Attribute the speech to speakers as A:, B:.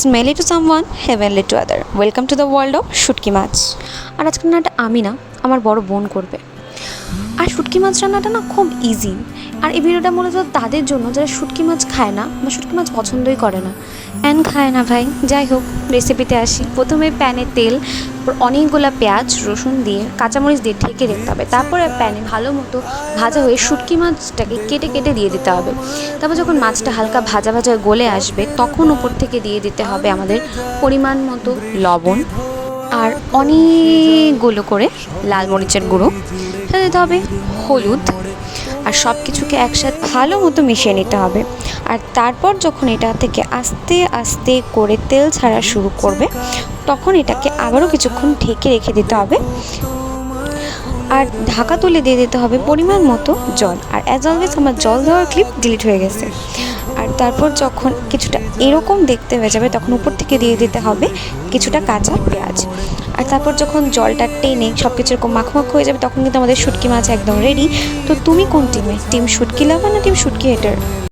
A: smelly to someone, heavenly to other. Welcome to the world of শুটকি মাছ। আর আজকে রান্নাটা আমি না, আমার বড় বোন করবে। আর শুটকি মাছ রান্নাটা না খুব ইজি। আর এই ভিডিওটা মূলত তাদের জন্য যারা শুটকি মাছ খায় না বা শুটকি মাছ পছন্দই করে না খায় না ভাই। যাই হোক, রেসিপিতে আসি। প্রথমে প্যানে তেল, অনেকগুলো পেঁয়াজ রসুন দিয়ে কাঁচামরিচ দিয়ে ঢেকে রাখতে হবে। তারপরে প্যানে ভালো মতো ভাজা হয়ে শুটকি মাছটাকে কেটে কেটে দিয়ে দিতে হবে। তারপর যখন মাছটা হালকা ভাজা ভাজা গলে আসবে তখন উপর থেকে দিয়ে দিতে হবে আমাদের পরিমাণ মতো লবণ আর অনেকগুলো করে লাল মরিচের গুঁড়ো, সাথে দিতে হবে হলুদ। আর সব কিছুকে একসাথে ভালো মতো মিশিয়ে নিতে হবে। আর তারপর যখন এটা থেকে আস্তে আস্তে করে তেল ছাড়া শুরু করবে তখন এটাকে আবারও কিছুক্ষণ ঢেকে রেখে দিতে হবে। আর ঢাকা তুলে দিয়ে দিতে হবে পরিমাণ মতো জল। আর অ্যাজ অলওয়েজ আমার জল দেওয়ার ক্লিপ ডিলিট হয়ে গেছে। আর তারপর যখন কিছুটা এরকম দেখতে হয়ে যাবে তখন উপর থেকে দিয়ে দিতে হবে কিছুটা কাঁচা পেঁয়াজ। আর তারপর যখন জলটা টেনে সব কিছু এরকম মাখো হয়ে যাবে তখন কিন্তু আমাদের শুটকি মাছ একদম রেডি। তো তুমি কোন টিম শুটকি লাভার না টিম শুটকি হেটার?